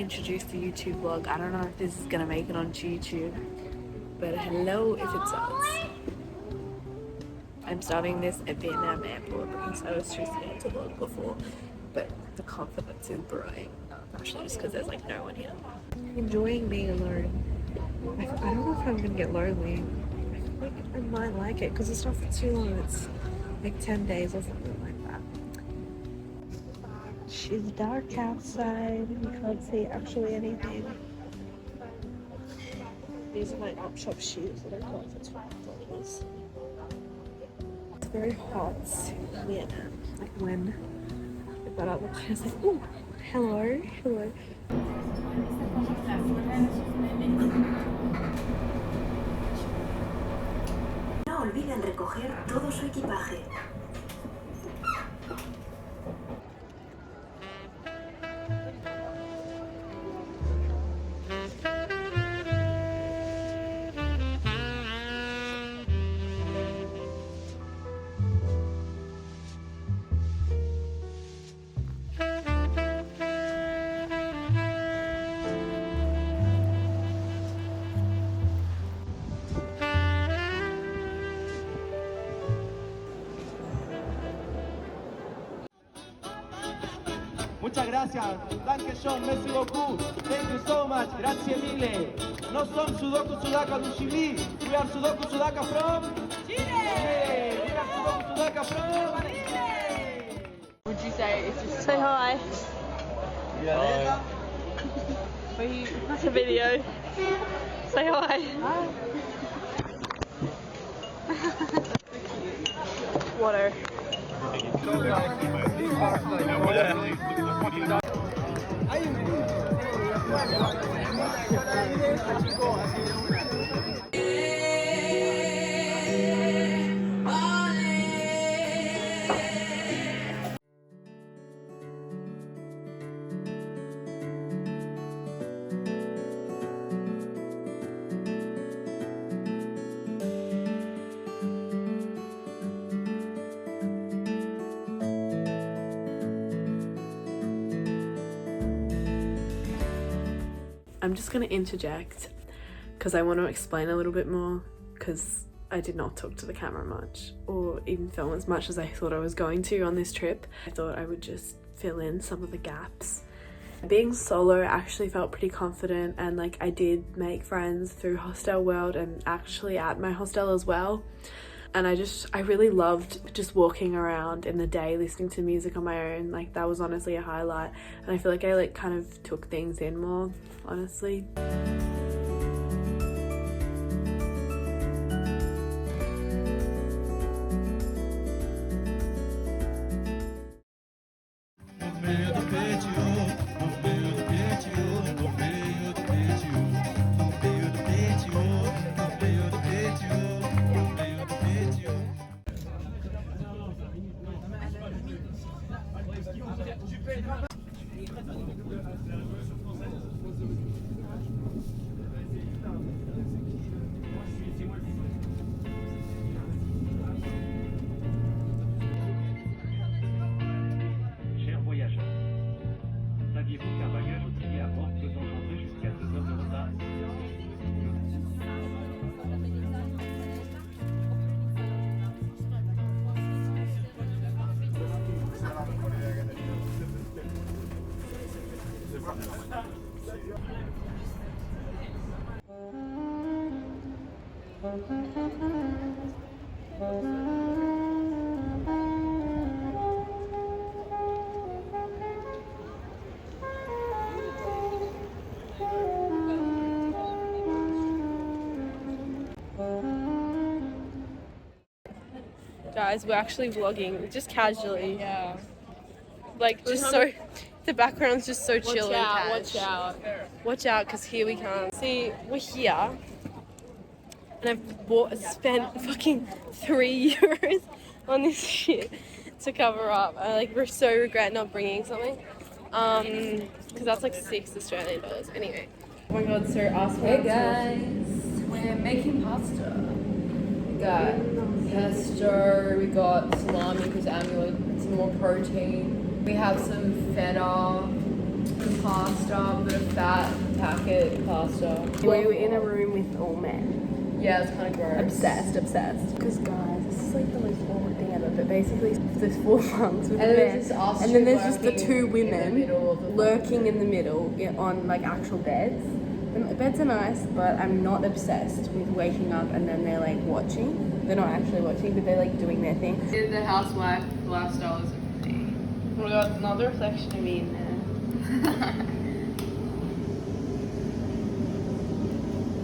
introduce the YouTube vlog. I don't know if this is gonna make it onto YouTube, but hello if it does. I'm starting this at Vietnam airport because I was too scared to vlog before, but the confidence is growing. Actually, just because there's like no one here. Enjoying being alone. I don't know if I'm gonna get lonely. I feel like I might like it because it's not for too long. It's like 10 days or something like that. It's dark outside. You can't see actually anything. These are my op shop shoes that I got for $12. It's very hot in Vietnam. Like when I got out of the plane, I was like, oh, hello, hello. No olviden recoger todo su equipaje. Muchas gracias. Danke schön, merci beaucoup. Thank you so much. Grazie mille. No som Sudoku Sudaka do Chile. We are Sudoku Sudaka from Chile. We are Sudoku Sudaka from Chile. Would you say it's just Say hi. It's a video. Say hi. Water. I'm just going to interject because I want to explain a little bit more, because I did not talk to the camera much or even film as much as I thought I was going to on this trip. I thought I would just fill in some of the gaps. Being solo actually felt pretty confident, and like I did make friends through Hostel World and actually at my hostel as well. And I really loved just walking around in the day listening to music on my own. Like that was honestly a highlight, and I feel like I like kind of took things in more, honestly. Chers voyageurs, saviez-vous qu'un bagage oublié à bord peut engendrer jusqu'à 2 heures de retard? Guys, we're actually vlogging just casually. Yeah. Like just so, the background's just so chill and cash. watch out. Watch out, because here we come. See, we're here, and I've spent fucking €3 on this shit to cover up. I like so regret not bringing something, because that's like $6 Australian. Anyway. Oh my god, so hey guys, we're making pasta. We got pesto, we got salami because Amy wants some more protein. We have some feta, The pasta, the fat packet pasta. We were in a room with all men. Yeah, it's kind of gross. Obsessed. Because guys, this is like the most awkward thing ever. But basically, there's 4 months with And the there's men, just us and then two there's just the 2 working women in the middle of the lurking in the middle on like actual beds. And the beds are nice, but I'm not obsessed with waking up and then they're like watching. They're not actually watching, but they're like doing their thing. The housewife lifestyle is a thing. Oh my god, another reflection of me in there.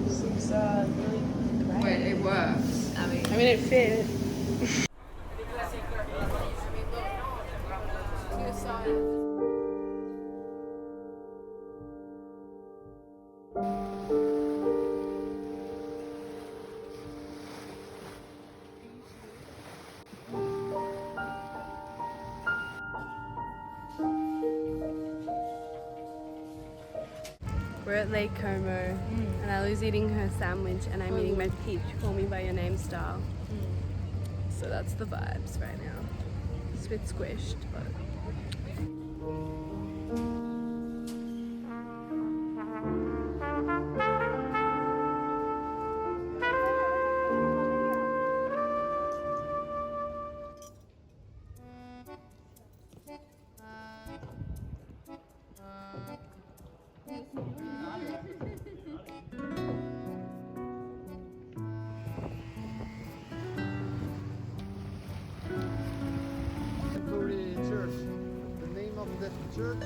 This looks really great. Wait, it works. I mean, it fit. We're at Lake Como and Ellie's eating her sandwich and I'm eating my peach, call me by your name style. So that's the vibes right now. It's a bit squished, but... Church. The name of that church?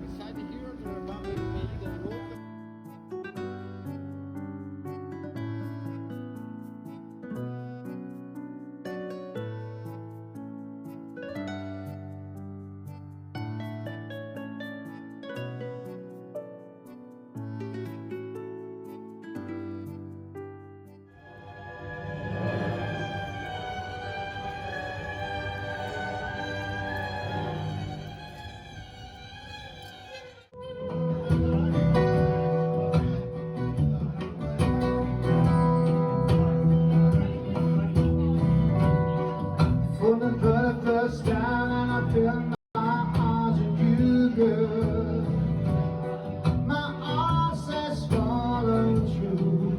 Beside here, there are one made of rope. For the very first time, I feel my arms on you, girl. My arms says follow true.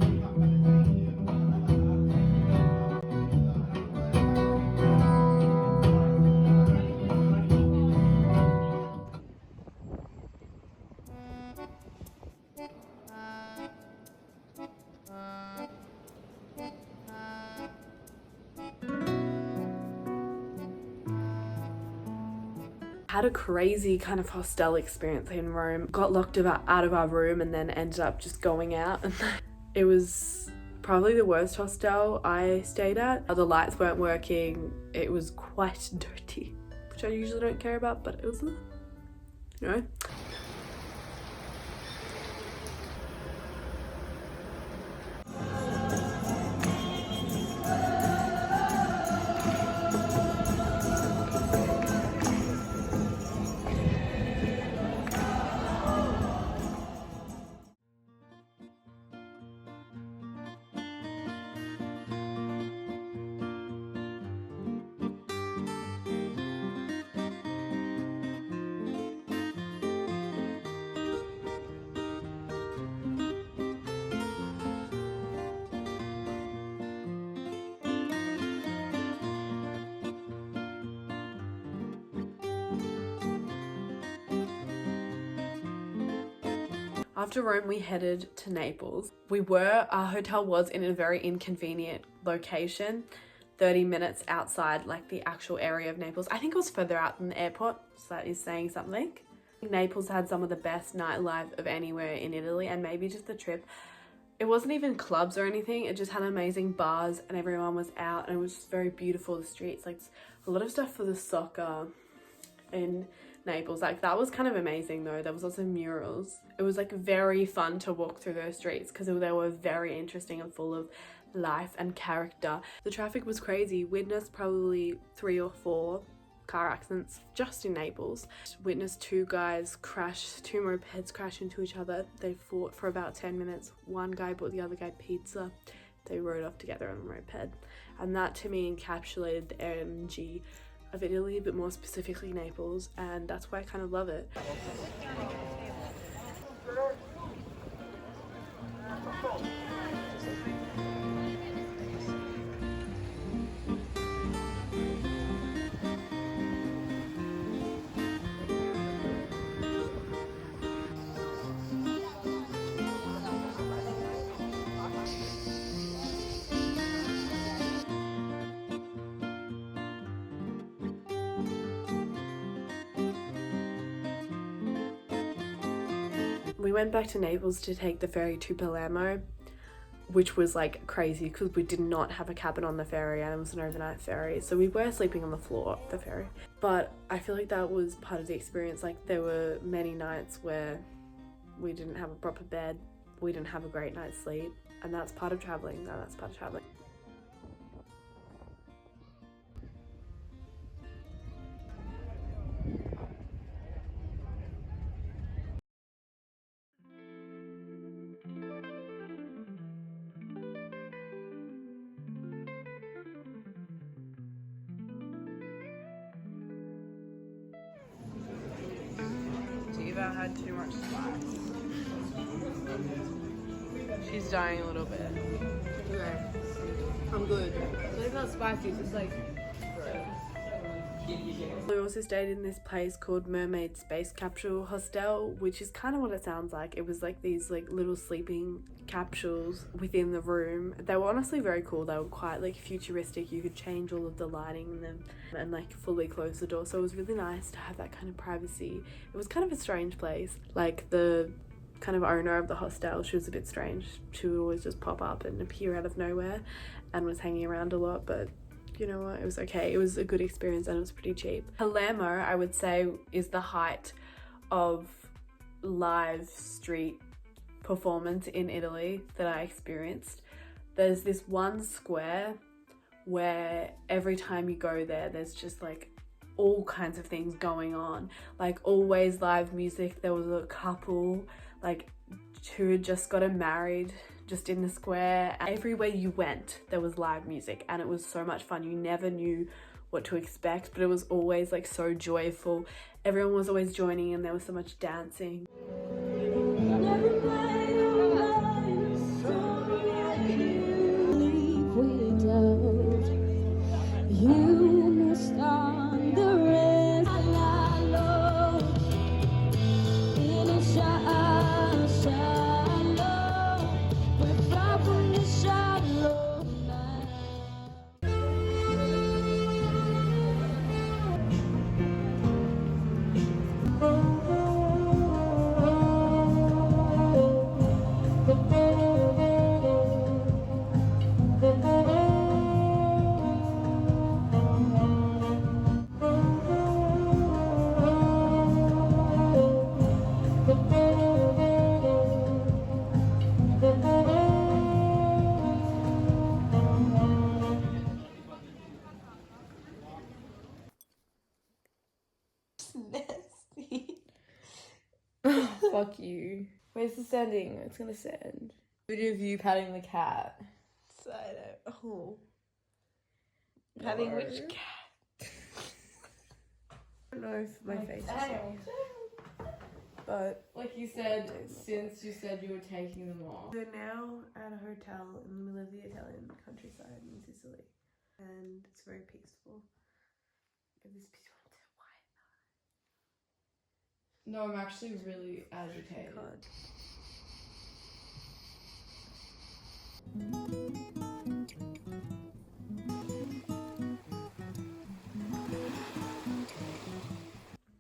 Had a crazy kind of hostel experience in Rome. Got locked out of our room and then ended up just going out. It was probably the worst hostel I stayed at. The lights weren't working. It was quite dirty, which I usually don't care about, but it was, you know. After Rome, we headed to Naples. Our hotel was in a very inconvenient location, 30 minutes outside like the actual area of Naples. I think it was further out than the airport, so that is saying something. Naples had some of the best nightlife of anywhere in Italy, and maybe just the trip. It wasn't even clubs or anything, it just had amazing bars and everyone was out and it was just very beautiful, the streets. Like a lot of stuff for the soccer in Naples, like that was kind of amazing though. There was also murals. It was like very fun to walk through those streets because they were very interesting and full of life and character. The traffic was crazy. Witnessed probably 3 or 4 car accidents just in Naples. Witnessed 2 mopeds crash into each other. They fought for about 10 minutes. One guy bought the other guy pizza. they rode off together on a moped, and that to me encapsulated the energy of Italy, but more specifically Naples, and that's why I kind of love it. We went back to Naples to take the ferry to Palermo, which was like crazy because we did not have a cabin on the ferry and it was an overnight ferry, so we were sleeping on the floor of the ferry. But I feel like that was part of the experience. Like, there were many nights where we didn't have a proper bed, we didn't have a great night's sleep, and that's part of traveling. That's part of traveling. Diva had too much spice. She's dying a little bit. Okay, I'm good. It's not spicy, it's just like... We also stayed in this place called Mermaid Space Capsule Hostel, which is kind of what it sounds like. It was like these like little sleeping capsules within the room. They were honestly very cool. They were quite like futuristic. You could change all of the lighting in them and like fully close the door, so it was really nice to have that kind of privacy. It was kind of a strange place. Like, the kind of owner of the hostel, she was a bit strange. She would always just pop up and appear out of nowhere and was hanging around a lot, but you know what, it was okay. It was a good experience and it was pretty cheap. Palermo, I would say, is the height of live street performance in Italy that I experienced. There's this one square where every time you go there, there's just like all kinds of things going on. Like, always live music. There was a couple like who had just gotten married just in the square. Everywhere you went there was live music and it was so much fun. You never knew what to expect, but it was always like so joyful. Everyone was always joining and there was so much dancing. Fuck you. Where's the sending? It's gonna send. Video of you patting the cat. So I don't, oh. Patting No. which cat? I don't know if my face is showing. But Like you said, since you said you were taking them off. we're now at a hotel in the middle of the Italian countryside in Sicily, and it's very peaceful. Give this piece No, I'm actually really agitated. God.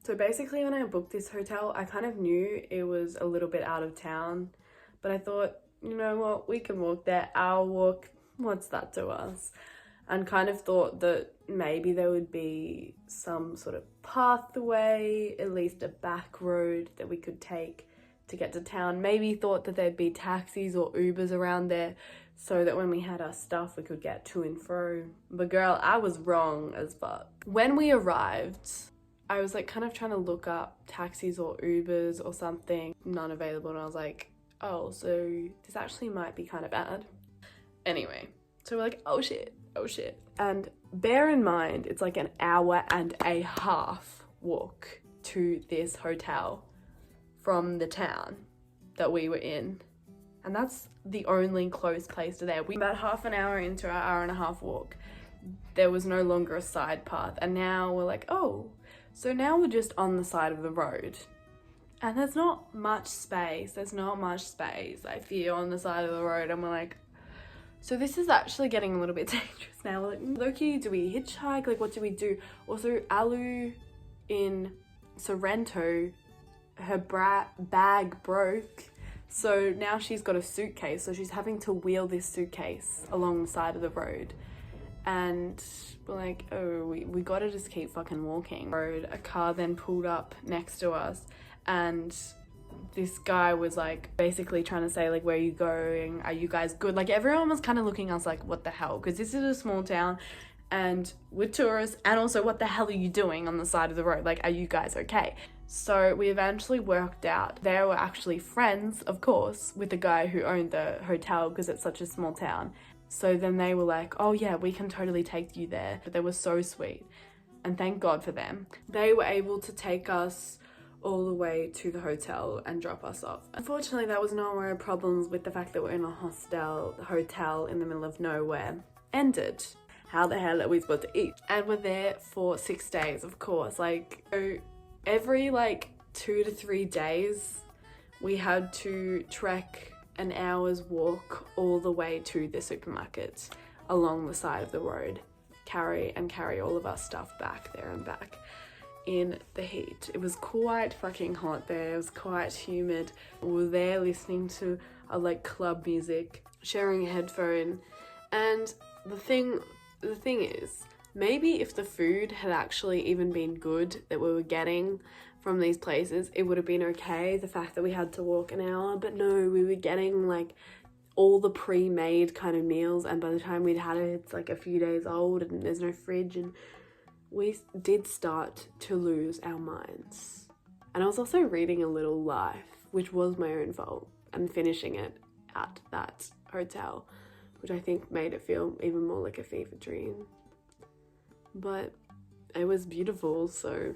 So basically, when I booked this hotel, I kind of knew it was a little bit out of town, but I thought, you know what, we can walk there. I'll walk, what's that to us? And kind of thought that maybe there would be some sort of pathway, at least a back road that we could take to get to town. Maybe thought that there'd be taxis or Ubers around there so that when we had our stuff we could get to and fro. But girl, I was wrong as fuck. When we arrived, I was like kind of trying to look up taxis or Ubers or something, none available, and I was like, oh, so this actually might be kind of bad. Anyway, so we're like, oh shit. And bear in mind, it's like an hour and a half walk to this hotel from the town that we were in. And that's the only close place to there. We about half an hour into our hour and a half walk, there was no longer a side path. And now we're like, oh, so now we're just on the side of the road. And there's not much space. I feel on the side of the road. And we're like, so this is actually getting a little bit dangerous now. We're like, Loki, do we hitchhike? Like, what do we do? Also, Alu in Sorrento, her bag broke. So now she's got a suitcase. So she's having to wheel this suitcase along the side of the road. And we're like, oh, we gotta just keep fucking walking. A car then pulled up next to us, and this guy was like basically trying to say like, where are you going? Are you guys good? Like everyone was kind of looking at us like, what the hell? Because this is a small town and we're tourists, and also what the hell are you doing on the side of the road? Like, are you guys okay? So we eventually worked out they were actually friends, of course, with the guy who owned the hotel because it's such a small town. So then they were like, oh yeah, we can totally take you there. But they were so sweet, and thank God for them. They were able to take us all the way to the hotel and drop us off. Unfortunately, that was not where problems with the fact that we're in a hotel in the middle of nowhere ended. How the hell are we supposed to eat? And we're there for 6 days, of course. Like, so every like 2 to 3 days, we had to trek an hour's walk all the way to the supermarket along the side of the road, carry all of our stuff back there and back in the heat. It was quite fucking hot there. It was quite humid. We were there listening to like club music, sharing a headphone, and the thing is, maybe if the food had actually even been good that we were getting from these places, it would have been okay, the fact that we had to walk an hour. But no, we were getting like all the pre-made kind of meals, and by the time we'd had it, it's like a few days old and there's no fridge, and we did start to lose our minds. And I was also reading A Little Life, which was my own fault, and finishing it at that hotel, which I think made it feel even more like a fever dream. But it was beautiful, so...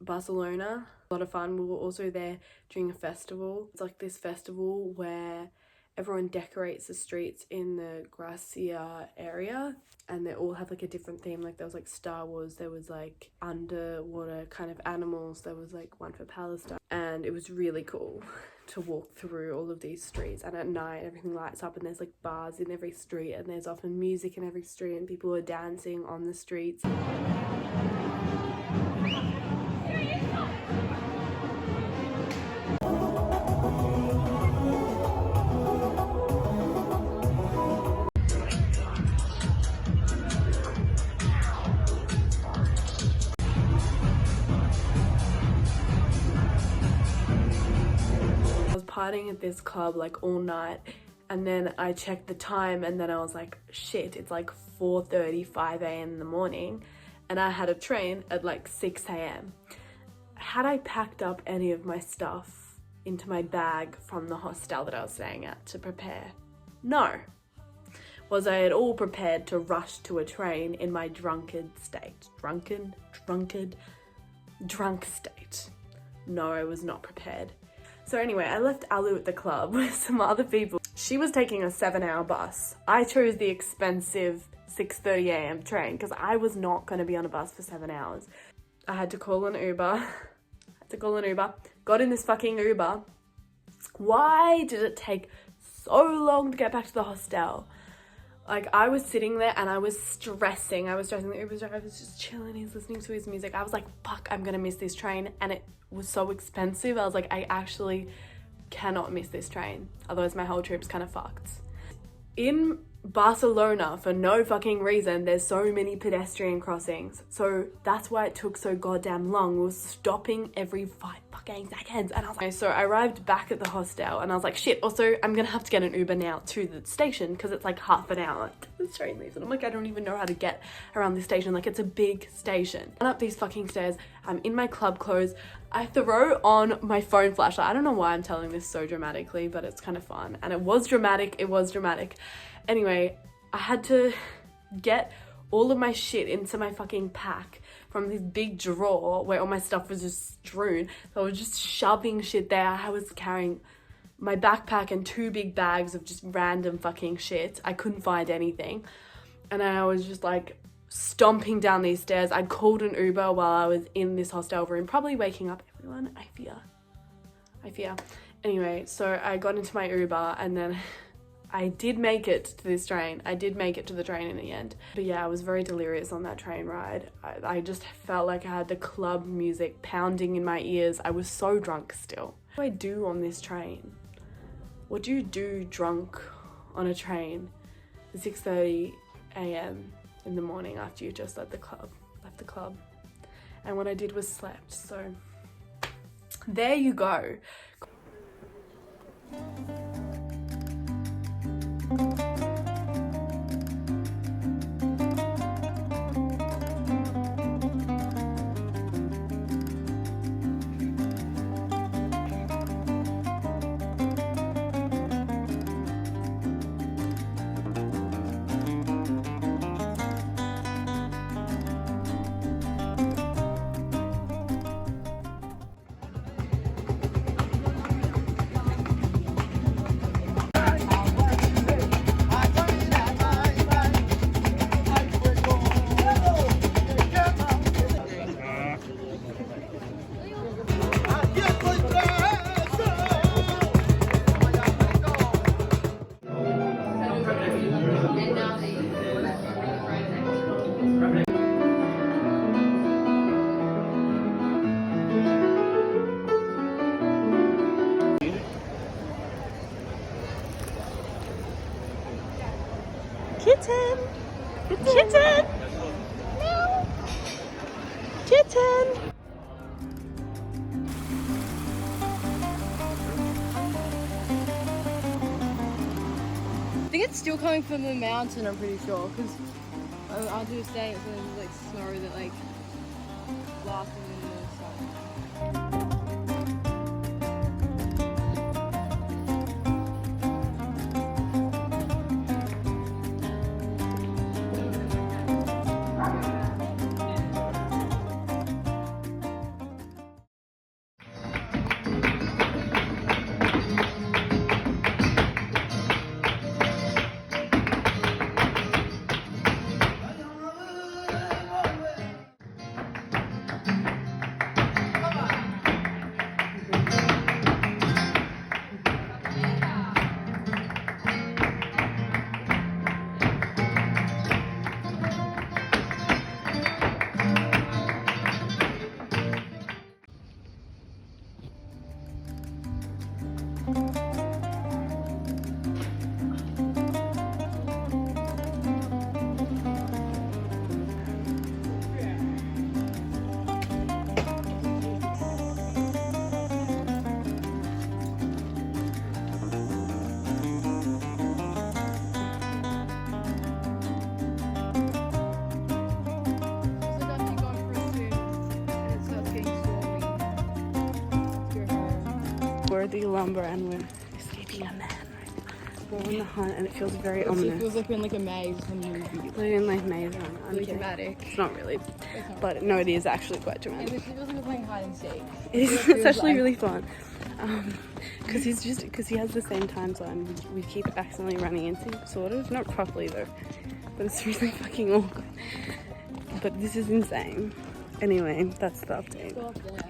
Barcelona, a lot of fun. We were also there during a festival. It's like this festival where everyone decorates the streets in the Gracia area, and they all have like a different theme. Like there was like Star Wars, there was like underwater kind of animals, there was like one for Palestine, and it was really cool to walk through all of these streets. And at night everything lights up, and there's like bars in every street, and there's often music in every street, and people are dancing on the streets. Partying at this club like all night, and then I checked the time, and then I was like, shit, it's like 4:35 a.m. in the morning, and I had a train at like 6 a.m. Had I packed up any of my stuff into my bag from the hostel that I was staying at to prepare? No. Was I at all prepared to rush to a train in my drunk state? No, I was not prepared. So anyway, I left Alu at the club with some other people. She was taking a 7-hour bus. I chose the expensive 6:30 a.m. train because I was not going to be on a bus for 7 hours. I had to call an Uber. Got in this fucking Uber. Why did it take so long to get back to the hostel? Like, I was sitting there and I was stressing. The Uber driver was just chilling. He's listening to his music. I was like, fuck, I'm gonna miss this train. And it was so expensive. I was like, I actually cannot miss this train. Otherwise my whole trip's kind of fucked. In Barcelona, for no fucking reason, there's so many pedestrian crossings. So that's why it took so goddamn long. We were stopping every 5 fucking seconds. And I was like, so I arrived back at the hostel and I was like, shit, also I'm gonna have to get an Uber now to the station because it's like half an hour. The train leaves and I'm like, I don't even know how to get around this station. Like, it's a big station. I run up these fucking stairs. I'm in my club clothes. I throw on my phone flashlight. I don't know why I'm telling this so dramatically, but it's kind of fun. And it was dramatic. Anyway, I had to get all of my shit into my fucking pack from this big drawer where all my stuff was just strewn. So I was just shoving shit there. I was carrying my backpack and 2 big bags of just random fucking shit. I couldn't find anything. And I was just like stomping down these stairs. I'd called an Uber while I was in this hostel room, probably waking up everyone. I fear. Anyway, so I got into my Uber and then I did make it to this train. I did make it to the train in the end. But yeah, I was very delirious on that train ride. I just felt like I had the club music pounding in my ears. I was so drunk still. What do I do on this train? What do you do drunk on a train at 6:30 a.m. in the morning after you just left the club? And what I did was slept. So there you go. Kitten! Kitten! Meow! Kitten! I think it's still coming from the mountain, I'm pretty sure, because Auntie was saying it's going to like snow that like lasted in the sun. We're at the lumber and we're escaping a man right now. We're on the hunt and it feels very ominous. It feels like we're in like a maze from the movie. We're in like maze run. Really dramatic. It's not really, but no, it is actually quite dramatic. It feels like we're playing hide and seek. It's actually really fun. Because he has the same time zone. We keep accidentally running into him, sort of. Not properly though, but it's really fucking awkward. But this is insane. Anyway, that's the update. Go up there.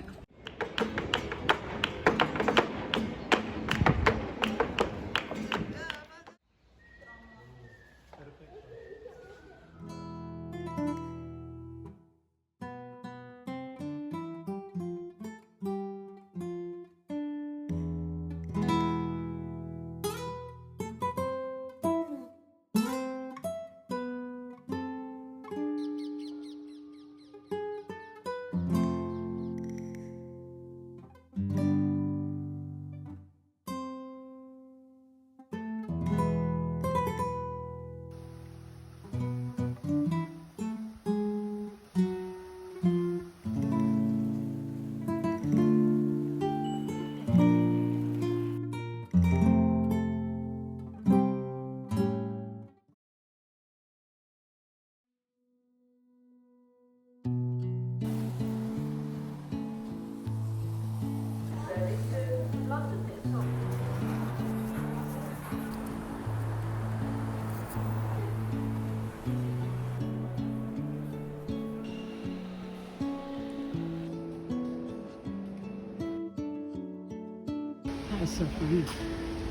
so funny.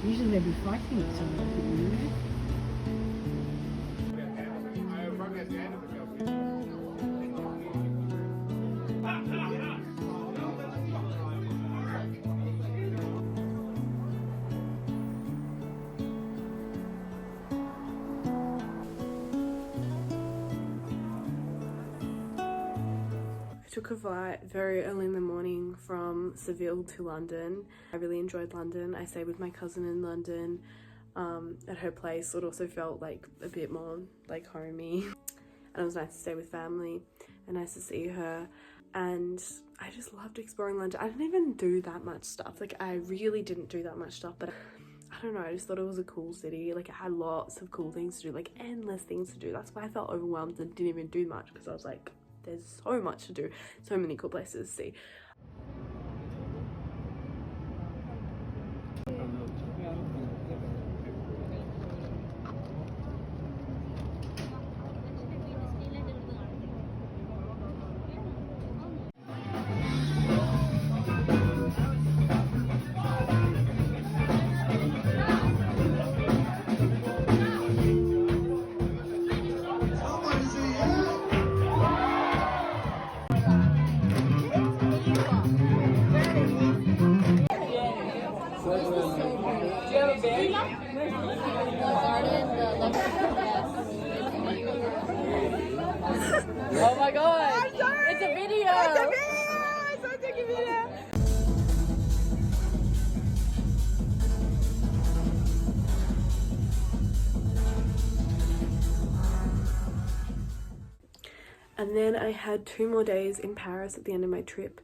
Usually they'd be fighting each other. I took a flight very early in the morning from Seville to London. I really enjoyed London. I stayed with my cousin in London at her place. It also felt like a bit more like homey. And it was nice to stay with family and nice to see her. And I just loved exploring London. I didn't even do that much stuff. Like, I really didn't do that much stuff, but I don't know, I just thought it was a cool city. Like, it had lots of cool things to do, like endless things to do. That's why I felt overwhelmed and didn't even do much, because I was like, there's so much to do, so many cool places to see. Oh my god! It's a video! It's a video! So take a video! And then I had 2 more days in Paris at the end of my trip,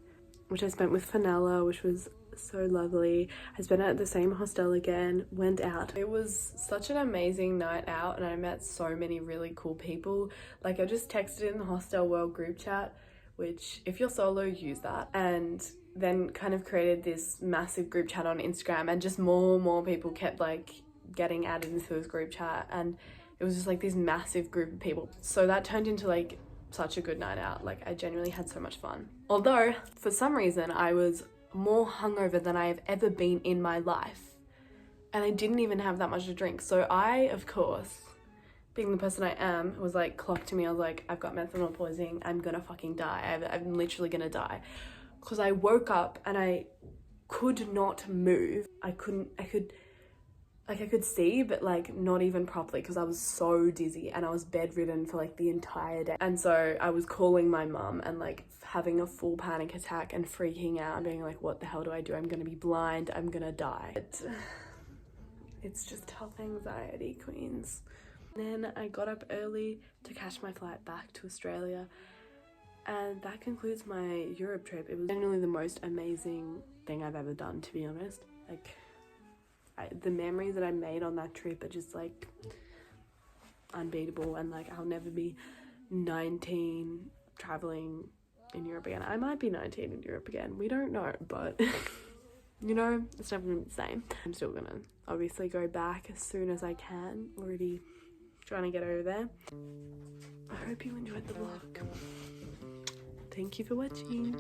which I spent with Fenella, which was so lovely. I spent it at the same hostel again, went out. It was such an amazing night out and I met so many really cool people. Like, I just texted in the Hostel World group chat, which if you're solo, use that. And then kind of created this massive group chat on Instagram, and just more people kept like getting added into this group chat, and it was just like this massive group of people. So that turned into like such a good night out. Like, I genuinely had so much fun. Although for some reason I was more hungover than I have ever been in my life, and I didn't even have that much to drink. So I, of course, being the person I am, was like, clocked to me. I was like, I've got methanol poisoning. I'm gonna fucking die. I'm literally gonna die. Because I woke up and I could not move. I could see, but like not even properly, because I was so dizzy and I was bedridden for like the entire day. And so I was calling my mum and like having a full panic attack and freaking out and being like, what the hell do I do? I'm gonna be blind. I'm gonna die. It's just health anxiety, queens. Then I got up early to catch my flight back to Australia, and that concludes my Europe trip. It was genuinely the most amazing thing I've ever done, to be honest. Like, the memories that I made on that trip are just like unbeatable, and like I'll never be 19 traveling in Europe again. I might be 19 in Europe again, we don't know, but you know, it's never gonna be the same. I'm still gonna obviously go back as soon as I can. Already trying to get over there. I hope you enjoyed the vlog. Thank you for watching.